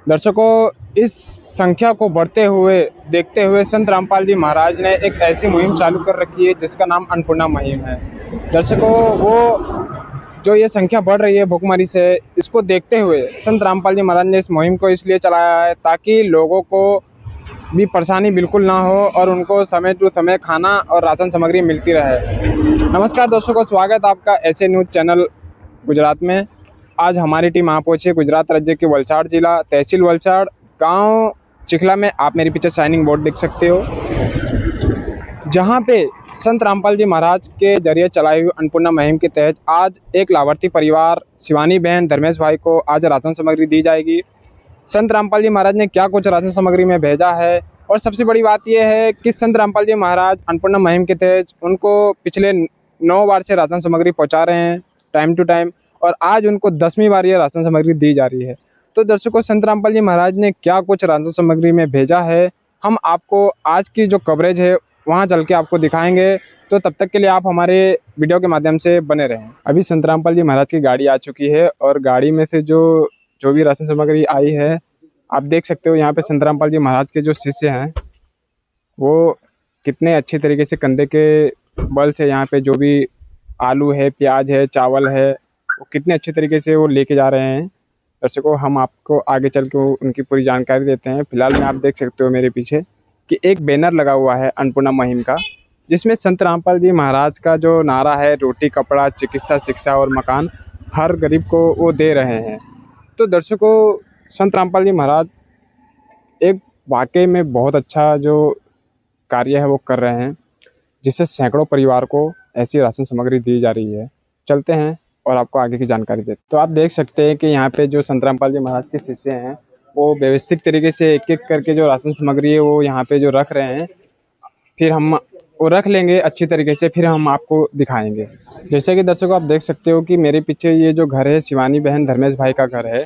दर्शकों, इस संख्या को बढ़ते हुए देखते हुए संत रामपाल जी महाराज ने एक ऐसी मुहिम चालू कर रखी है जिसका नाम अन्नपूर्णा मुहिम है। दर्शकों, वो जो ये संख्या बढ़ रही है भूखमरी से, इसको देखते हुए संत रामपाल जी महाराज ने इस मुहिम को इसलिए चलाया है ताकि लोगों को भी परेशानी बिल्कुल ना हो और उनको समय टू समय खाना और राशन सामग्री मिलती रहे। नमस्कार दर्शकों, स्वागत आपका ऐसे न्यूज़ चैनल गुजरात में। आज हमारी टीम यहाँ पहुँची गुजरात राज्य के वलसाड़ जिला, तहसील वलसाड़, गांव चिखला में। आप मेरे पीछे साइनिंग बोर्ड देख सकते हो, जहाँ पे संत रामपाल जी महाराज के जरिए चलाई हुई अन्नपूर्णा मुहिम के तहत आज एक लाभार्थी परिवार शिवानी बहन, धर्मेश भाई को आज राशन सामग्री दी जाएगी। संत रामपाल जी महाराज ने क्या कुछ राशन सामग्री में भेजा है, और सबसे बड़ी बात यह है कि संत रामपाल जी महाराज अन्नपूर्णा मुहिम के तहत उनको पिछले 9 बार से राशन सामग्री पहुँचा रहे हैं टाइम टू टाइम, और आज उनको 10वीं बार ये राशन सामग्री दी जा रही है। तो दर्शकों, संत रामपाल जी महाराज ने क्या कुछ राशन सामग्री में भेजा है, हम आपको आज की जो कवरेज है वहाँ चल के आपको दिखाएंगे। तो तब तक के लिए आप हमारे वीडियो के माध्यम से बने रहें। अभी संत रामपाल जी महाराज की गाड़ी आ चुकी है और गाड़ी में से जो भी राशन सामग्री आई है आप देख सकते हो। यहाँ पे संत रामपाल जी महाराज के जो शिष्य हैं वो कितने अच्छे तरीके से कंधे के बल से यहाँ पे जो भी आलू है, प्याज है, चावल है, वो कितने अच्छे तरीके से वो लेके जा रहे हैं। दर्शकों, हम आपको आगे चल के उनकी पूरी जानकारी देते हैं। फिलहाल में आप देख सकते हो मेरे पीछे कि एक बैनर लगा हुआ है अन्नपूर्णा मुहिम का, जिसमें संत रामपाल जी महाराज का जो नारा है, रोटी कपड़ा चिकित्सा शिक्षा और मकान, हर गरीब को वो दे रहे हैं। तो दर्शकों, संत रामपाल जी महाराज एक वाकई में बहुत अच्छा जो कार्य है वो कर रहे हैं, जिससे सैकड़ों परिवार को ऐसी राशन सामग्री दी जा रही है। चलते हैं और आपको आगे की जानकारी देते। तो आप देख सकते हैं कि यहाँ पे जो संत रामपाल जी महाराज के शिष्य हैं वो व्यवस्थित तरीके से एक एक करके जो राशन सामग्री है वो यहाँ पे जो रख रहे हैं, फिर हम वो रख लेंगे अच्छी तरीके से, फिर हम आपको दिखाएंगे। जैसे कि दर्शकों आप देख सकते हो कि मेरे पीछे ये जो घर है शिवानी बहन धर्मेश भाई का घर है।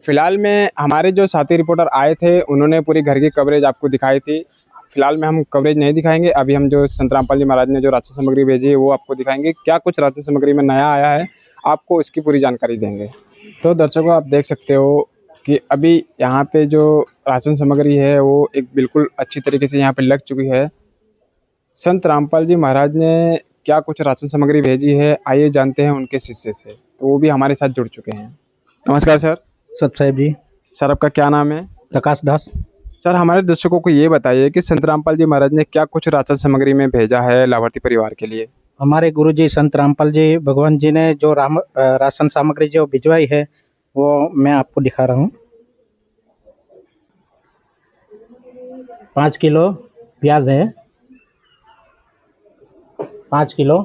फिलहाल में हमारे जो साथी रिपोर्टर आए थे उन्होंने पूरी घर की कवरेज आपको दिखाई थी। फिलहाल में हम कवरेज नहीं दिखाएंगे, अभी हम जो संत रामपाल जी महाराज ने जो राशन सामग्री भेजी है वो आपको दिखाएंगे। क्या कुछ राशन सामग्री में नया आया है आपको इसकी पूरी जानकारी देंगे। तो दर्शकों आप देख सकते हो कि अभी यहाँ पे जो राशन सामग्री है वो एक बिल्कुल अच्छी तरीके से यहाँ पे लग चुकी है। संत रामपाल जी महाराज ने क्या कुछ राशन सामग्री भेजी है, आइए जानते हैं उनके शिष्य से। तो वो भी हमारे साथ जुड़ चुके हैं। नमस्कार सर। सत साहेब जी। सर आपका क्या नाम है? प्रकाश दास। सर हमारे दर्शकों को ये बताइए कि संत रामपाल जी महाराज ने क्या कुछ राशन सामग्री में भेजा है लाभार्थी परिवार के लिए। हमारे गुरुजी संत रामपाल जी भगवान जी ने जो राशन सामग्री जो भिजवाई है वो मैं आपको दिखा रहा हूँ। 5 किलो प्याज है, 5 किलो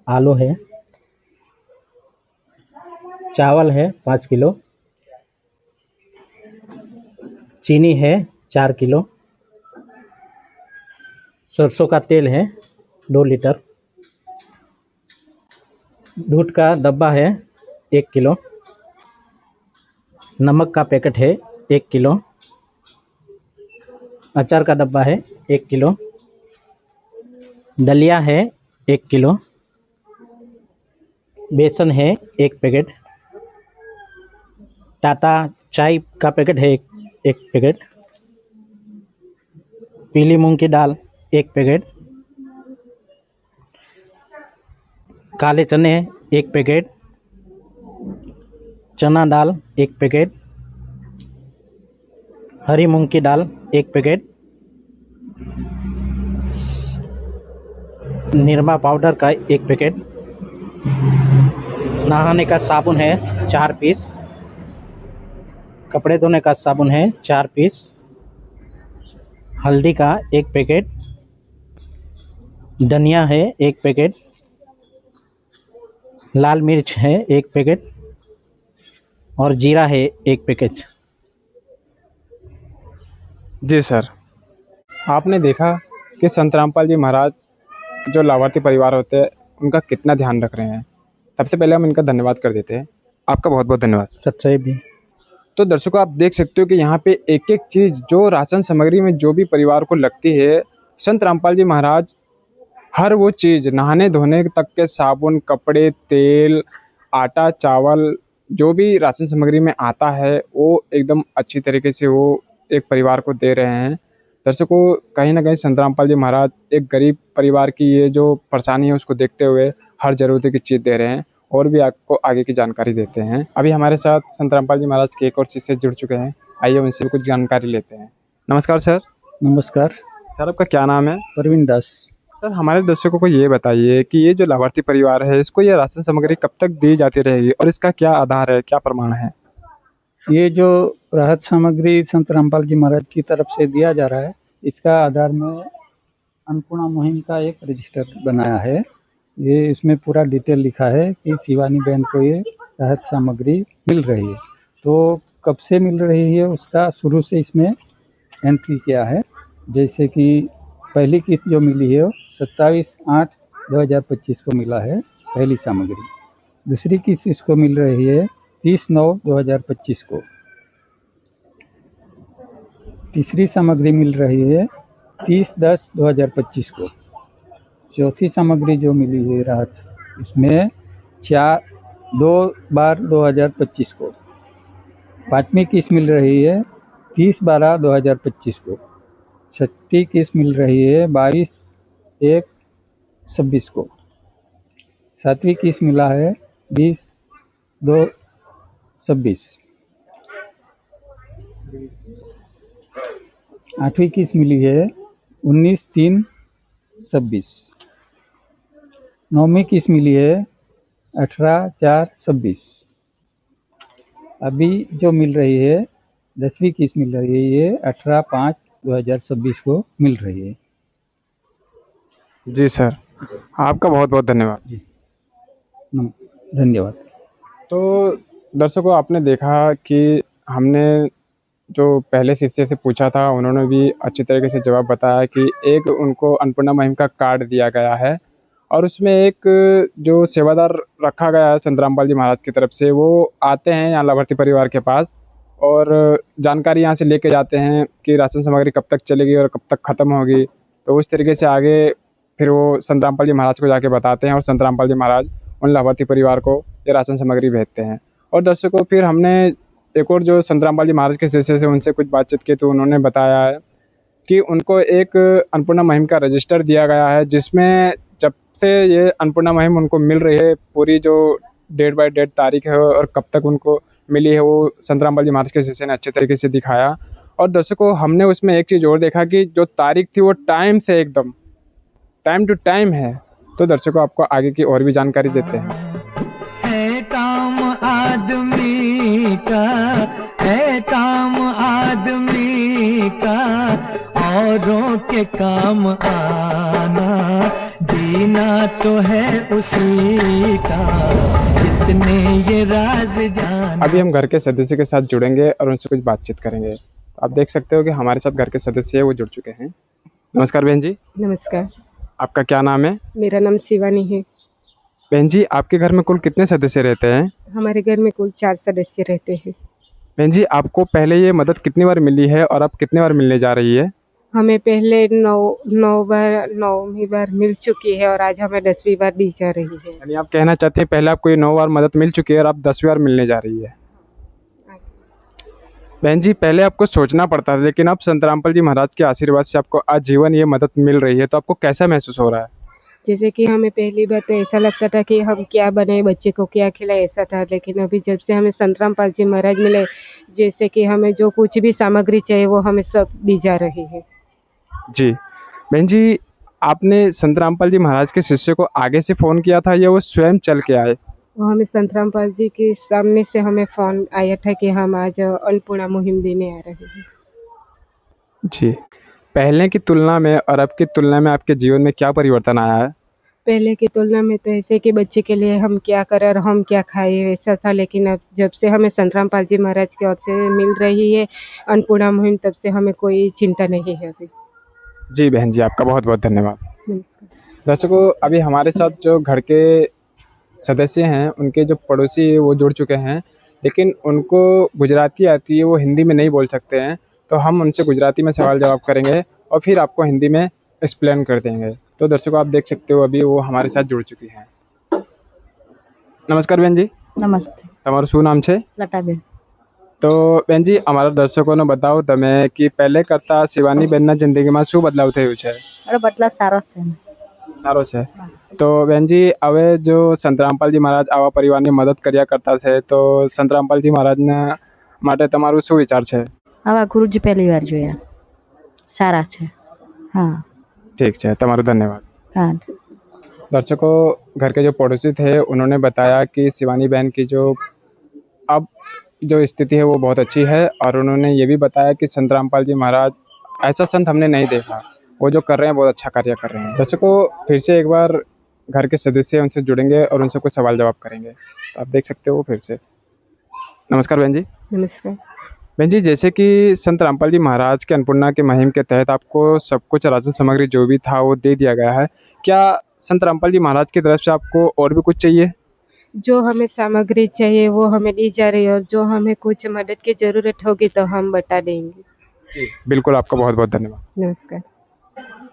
आलू है, चावल है 5 किलो, चीनी है 4 किलो, सरसों का तेल है 2 लीटर। दूध का डब्बा है 1 किलो। नमक का पैकेट है 1 किलो। अचार का डब्बा है 1 किलो। दलिया है 1 किलो। बेसन है 1 पैकेट। टाटा चाय का पैकेट है एक पैकेट। पीली मूंग की दाल 1 पैकेट। काले चने 1 पैकेट। चना दाल 1 पैकेट। हरी मूंग की दाल 1 पैकेट। निरमा पाउडर का 1 पैकेट। नहाने का साबुन है 4 पीस। कपड़े धोने का साबुन है 4 पीस। हल्दी का 1 पैकेट। धनिया है 1 पैकेट। लाल मिर्च है 1 पैकेट और जीरा है 1 पैकेट। जी सर, आपने देखा कि संत रामपाल जी महाराज जो लाभार्थी परिवार होते हैं उनका कितना ध्यान रख रहे हैं। सबसे पहले हम इनका धन्यवाद कर देते हैं। आपका बहुत बहुत धन्यवाद। सच्चाई भी। तो दर्शकों, आप देख सकते हो कि यहाँ पे एक एक चीज़ जो राशन सामग्री में जो भी परिवार को लगती है, संत रामपाल जी महाराज हर वो चीज़ नहाने धोने तक के साबुन, कपड़े, तेल, आटा, चावल जो भी राशन सामग्री में आता है वो एकदम अच्छी तरीके से वो एक परिवार को दे रहे हैं। दर्शकों, कहीं ना कहीं संत रामपाल जी महाराज एक गरीब परिवार की ये जो परेशानी है उसको देखते हुए हर ज़रूरत की चीज़ दे रहे हैं और भी आपको आगे की जानकारी देते हैं। अभी हमारे साथ संत रामपाल जी महाराज के एक और शिष्य जुड़ चुके हैं। आइए उनसे कुछ जानकारी लेते हैं। नमस्कार सर। नमस्कार। सर, आपका क्या नाम है? परवीन दास। सर, हमारे दर्शकों को ये बताइए कि ये जो लाभार्थी परिवार है इसको ये राशन सामग्री कब तक दी जाती रहेगी और इसका क्या आधार है, क्या प्रमाण है? ये जो राहत सामग्री संत रामपाल जी महाराज की तरफ से दिया जा रहा है, इसका आधार में अन्नपूर्णा मुहिम का एक रजिस्टर बनाया है। ये इसमें पूरा डिटेल लिखा है कि शिवानी बहन को ये राहत सामग्री मिल रही है। तो कब से मिल रही है उसका शुरू से इसमें एंट्री किया है। जैसे कि पहली किस्त जो मिली है वो 27/8/2025 को मिला है पहली सामग्री। दूसरी किस्त इसको मिल रही है 30/9/2025 को। तीसरी सामग्री मिल रही है 30/10/2025 को। चौथी सामग्री जो मिली है राहत, इसमें 2/12/2025 को। पाँचवीं किस्त मिल रही है 30/12/2025 को। छठी किस्त मिल रही है 22/1/26 को। सातवीं किस्त मिला है 20/2/26। आठवीं किस्त मिली है 19/3/26। नौवीं किस्त मिली है 18/4/26। अभी जो मिल रही है 10वीं किस्त मिल रही है ये 18/5/2026 को मिल रही है। जी सर, आपका बहुत बहुत धन्यवाद। जी धन्यवाद। तो दर्शकों, आपने देखा कि हमने जो पहले शिष्य से पूछा था उन्होंने भी अच्छी तरीके से जवाब बताया कि एक उनको अन्नपूर्णा मुहिम का कार्ड दिया गया है और उसमें एक जो सेवादार रखा गया है संत रामपाल जी महाराज की तरफ से, वो आते हैं यहाँ लाभार्थी परिवार के पास और जानकारी यहाँ से लेके जाते हैं कि राशन सामग्री कब तक चलेगी और कब तक ख़त्म होगी। तो उस तरीके से आगे फिर वो संत रामपाल जी महाराज को जाके बताते हैं और संत रामपाल जी महाराज उन लाभार्थी परिवार को ये राशन सामग्री भेजते हैं। और दर्शकों, फिर हमने एक और जो संत रामपाल जी महाराज के शिष्य से उनसे कुछ बातचीत की तो उन्होंने बताया है कि उनको एक अन्नपूर्णा मुहिम का रजिस्टर दिया गया है जिसमें जब से ये अन्नपूर्णा मुहिम उनको मिल रही है पूरी जो डेट बाय डेट तारीख है और कब तक उनको मिली है वो संत रामपाल जी महाराज के शिष्य ने अच्छे तरीके से दिखाया। और दर्शकों, हमने उसमें एक चीज़ और देखा कि जो तारीख थी वो टाइम से एकदम टाइम टू टाइम है। तो दर्शकों, आपको आगे की और भी जानकारी देते हैं। है काम आदमी का, है काम आदमी का, औरों के काम आना, जीना तो है उसी का जिसने ये राज जाना। अभी हम घर के सदस्य के साथ जुड़ेंगे और उनसे कुछ बातचीत करेंगे। आप देख सकते हो कि हमारे साथ घर के सदस्य वो जुड़ चुके हैं। नमस्कार बहन जी। नमस्कार। आपका क्या नाम है? मेरा नाम शिवानी है। बहन जी, आपके घर में कुल कितने सदस्य रहते हैं? हमारे घर में कुल 4 सदस्य रहते हैं। बहन जी, आपको पहले ये मदद कितनी बार मिली है और अब कितने बार मिलने जा रही है? हमें पहले 9वीं बार मिल चुकी है और आज हमें 10वीं बार दी जा रही है। यानी आप कहना चाहते हैं पहले आपको ये 9 बार मदद मिल चुकी है और अब 10वीं बार मिलने जा रही है। बहन जी, पहले आपको सोचना पड़ता था, लेकिन अब संत रामपाल जी महाराज के आशीर्वाद से आपको आजीवन ये मदद मिल रही है, तो आपको कैसा महसूस हो रहा है? जैसे कि हमें पहली बार तो ऐसा लगता था कि हम क्या बनाए, बच्चे को क्या खिलाए, ऐसा था। लेकिन अभी जब से हमें संत रामपाल जी महाराज मिले, जैसे कि हमें जो कुछ भी सामग्री चाहिए वो हमें सब दी जा रही है। जी बहन जी, आपने संत रामपाल जी महाराज के शिष्य को आगे से फ़ोन किया था या वो स्वयं चल के आए? वो हमें संत रामपाल जी के सामने से हमें फ़ोन आया था कि हम आज अन्नपूर्णा मुहिम देने आ रहे हैं। जी, पहले की तुलना में और अब की तुलना में आपके जीवन में क्या परिवर्तन आया है? पहले की तुलना में तो ऐसे कि बच्चे के लिए हम क्या करें और हम क्या खाए वैसा था, लेकिन अब जब से हमें संत रामपाल जी महाराज की ओर से मिल रही है अन्नपूर्णा मुहिम, तब से हमें कोई चिंता नहीं है अभी। जी बहन जी, आपका बहुत बहुत धन्यवाद। नमस्कार। दर्शकों, अभी हमारे साथ जो घर के सदस्य हैं, उनके जो पड़ोसी हैं वो जुड़ चुके हैं, लेकिन उनको गुजराती आती है, वो हिंदी में नहीं बोल सकते हैं, तो हम उनसे गुजराती में सवाल जवाब करेंगे और फिर आपको हिंदी में एक्सप्लेन कर देंगे। तो दर्शकों, आप देख सकते हो अभी वो हमारे साथ जुड़ चुकी हैं। नमस्कार બેન જી। નમસ્તે। તમારું શું નામ છે? લતાબેન। તો બેન જી, અમારા દર્શકોને બતાવો તમે કે પહેલે કરતાં શિવાની બેનના જિંદગીમાં શું બદલાવ થયું છે? અરે બદલાવ સારો છે। સારો છે। તો બેન જી, હવે જો સંત રામપાલજી મહારાજ આવા પરિવારની મદદ કર્યા કરતા છે, તો સંત રામપાલજી મહારાજના માટે તમારું શું વિચાર છે? આવા ગુરુજી પહેલી વાર જોયા, સારા છે। हाँ ठीक है, તમારું ધન્યવાદ। हाँ। दर्शकों, घर के जो पड़ोसी थे उन्होंने बताया कि शिवानी बहन की जो अब जो स्थिति है वो बहुत अच्छी है, और उन्होंने ये भी बताया कि संत रामपाल जी महाराज ऐसा संत हमने नहीं देखा, वो जो कर रहे हैं बहुत अच्छा कार्य कर रहे हैं। दर्शकों, फिर से एक बार घर के सदस्य उनसे जुड़ेंगे और उनसे कुछ सवाल जवाब करेंगे, तो आप देख सकते हो फिर से। नमस्कार बहन जी। नमस्कार। बहन जी, जैसे कि संत रामपाल जी महाराज के अन्नपूर्णा के मुहिम के तहत आपको सब कुछ राशन सामग्री जो भी था वो दे दिया गया है, क्या संत रामपाल जी महाराज की तरफ से आपको और भी कुछ चाहिए? जो हमें सामग्री चाहिए वो हमें दी जा रही है, और जो हमें कुछ मदद की ज़रूरत होगी तो हम बता देंगे। जी बिल्कुल, आपका बहुत बहुत धन्यवाद। नमस्कार।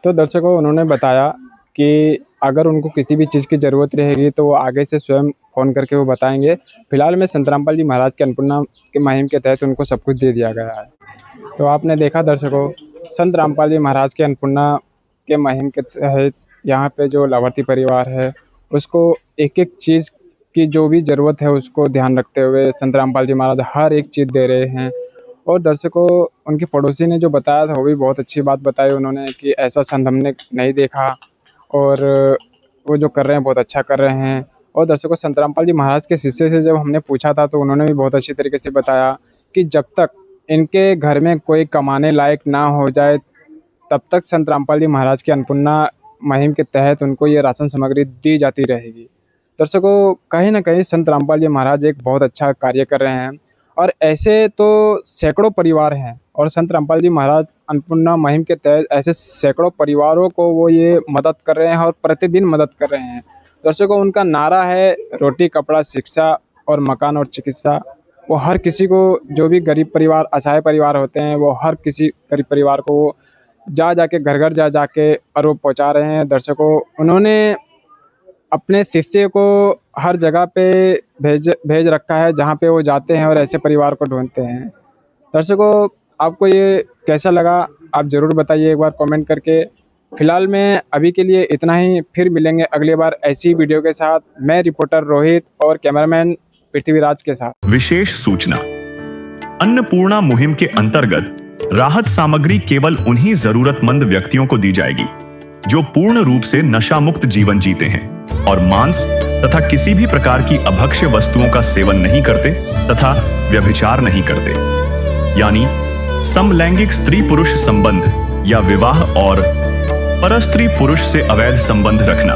तो दर्शकों, उन्होंने बताया कि अगर उनको किसी भी चीज़ की ज़रूरत रहेगी तो वो आगे से स्वयं फ़ोन करके वो बताएंगे। फिलहाल में संत रामपाल जी महाराज के अन्नपूर्णा के मुहिम के तहत उनको सब कुछ दे दिया गया है। तो आपने देखा दर्शकों, संत रामपाल जी महाराज के अन्नपूर्णा के मुहिम के तहत यहाँ पे जो लाभार्थी परिवार है उसको एक एक चीज़ की जो भी ज़रूरत है उसको ध्यान रखते हुए संत रामपाल जी महाराज हर एक चीज़ दे रहे हैं। और दर्शकों, उनके पड़ोसी ने जो बताया था वो भी बहुत अच्छी बात बताई उन्होंने कि ऐसा संत हमने नहीं देखा, और वो जो कर रहे हैं बहुत अच्छा कर रहे हैं। और दर्शकों, संत रामपाल जी महाराज के शिष्य से जब हमने पूछा था तो उन्होंने भी बहुत अच्छी तरीके से बताया कि जब तक इनके घर में कोई कमाने लायक ना हो जाए तब तक संत रामपाल जी महाराज के अन्नपूर्णा मुहिम के तहत उनको ये राशन सामग्री दी जाती रहेगी। दर्शकों, कहीं ना कहीं संत रामपाल जी महाराज एक बहुत अच्छा कार्य कर रहे हैं, और ऐसे तो सैकड़ों परिवार हैं, और संत रामपाल जी महाराज अन्नपूर्णा मुहिम के तहत ऐसे सैकड़ों परिवारों को वो ये मदद कर रहे हैं और प्रतिदिन मदद कर रहे हैं। दर्शकों, उनका नारा है रोटी कपड़ा शिक्षा और मकान और चिकित्सा। वो हर किसी को, जो भी गरीब परिवार असहाय परिवार होते हैं, वो हर किसी गरीब परिवार को वो जा जाके घर घर जा जाके और वो पहुँचा रहे हैं। दर्शकों, उन्होंने अपने शिष्य को हर जगह पे भेज रखा है जहाँ पे वो जाते हैं और ऐसे परिवार को ढूंढते हैं। दर्शकों, आपको ये कैसा लगा आप ज़रूर बताइए एक बार कमेंट करके। फिलहाल में अभी के लिए इतना ही, फिर मिलेंगे अगली बार ऐसी वीडियो के साथ। मैं रिपोर्टर रोहित और कैमरामैन पृथ्वीराज के साथ। विशेष सूचना, अन्नपूर्णा मुहिम के अंतर्गत राहत सामग्री केवल उन्हीं जरूरतमंद व्यक्तियों को दी जाएगी जो पूर्ण रूप से नशा मुक्त जीवन जीते हैं और मांस तथा किसी भी प्रकार की अभक्ष्य वस्तुओं का सेवन नहीं करते तथा व्यभिचार नहीं करते, यानी समलैंगिक स्त्री पुरुष संबंध या विवाह और परस्त्री पुरुष से अवैध संबंध रखना।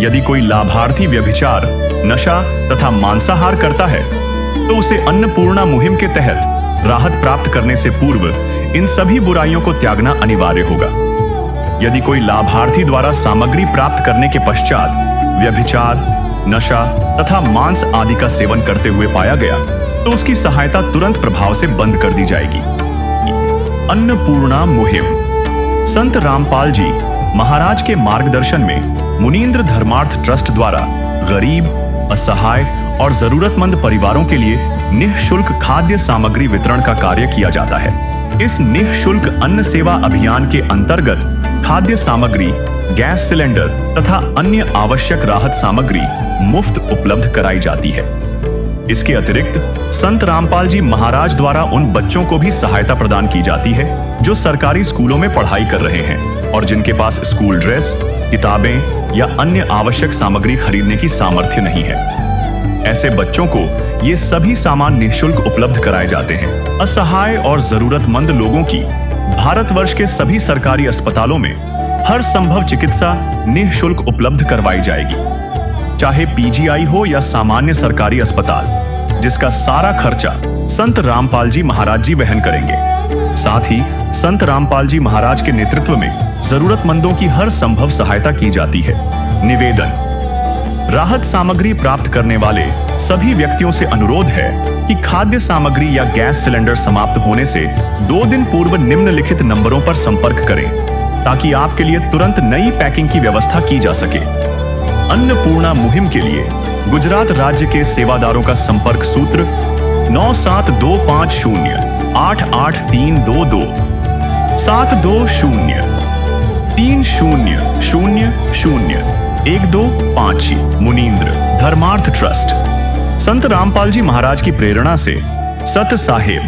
यदि कोई लाभार्थी व्यभिचार, नशा तथा मांसाहार करता है तो उसे अन्नपूर्णा मुहिम के तहत राहत प्राप्त करने से पूर्व इन सभी बुराइयों को त्यागना अनिवार्य होगा। यदि कोई लाभार्थी द्वारा सामग्री प्राप्त करने के पश्चात व्यभिचार, नशा तथा मांस आदि का सेवन करते हुए पाया गया तो उसकी सहायता तुरंत प्रभाव से बंद कर दी जाएगी। अन्नपूर्णा मुहिम। संत रामपाल जी महाराज के मार्गदर्शन में मुनींद्र धर्मार्थ ट्रस्ट द्वारा गरीब, असहाय और जरूरतमंद परिवारों के लिए निःशुल्क खाद्य सामग्री वितरण का कार्य किया जाता है। इस निःशुल्क अन्न सेवा अभियान के अंतर्गत खाद्य सामग्री, गैस सिलेंडर तथा अन्य आवश्यक राहत सामग्री मुफ्त उपलब्ध कराई जाती है। इसके अतिरिक्त संत रामपाल जी महाराज द्वारा उन बच्चों को भी सहायता प्रदान की जाती है जो सरकारी स्कूलों में पढ़ाई कर रहे हैं और जिनके पास स्कूल ड्रेस, किताबें या अन्य आवश्यक सामग्री खरीदने की सामर्थ्य नहीं है। ऐसे बच्चों को ये सभी सामान निःशुल्क उपलब्ध कराए जाते हैं। असहाय और जरूरतमंद लोगों की भारतवर्ष के सभी सरकारी अस्पतालों में हर संभव चिकित्सा निःशुल्क उपलब्ध करवाई जाएगी, चाहे पीजीआई हो या सामान्य सरकारी अस्पताल, जिसका सारा खर्चा संत रामपाल जी महाराज जी वहन करेंगे। साथ ही संत रामपाल जी महाराज के नेतृत्व में जरूरतमंदों की हर संभव सहायता की जाती है। निवेदन। राहत सामग्री प्राप्त करने वाले सभी व्यक्तियों से अनुरोध है कि खाद्य सामग्री या गैस सिलेंडर समाप्त होने से 2 दिन पूर्व निम्नलिखित नंबरों पर संपर्क करें ताकि आपके लिए तुरंत नई पैकिंग की व्यवस्था की जा सके। अन्नपूर्णा मुहिम के लिए गुजरात राज्य के सेवादारों का संपर्क सूत्र 9725088322 72030001256 मुनींद्र धर्मार्थ ट्रस्ट। संत रामपाल जी महाराज की प्रेरणा से सत साहेब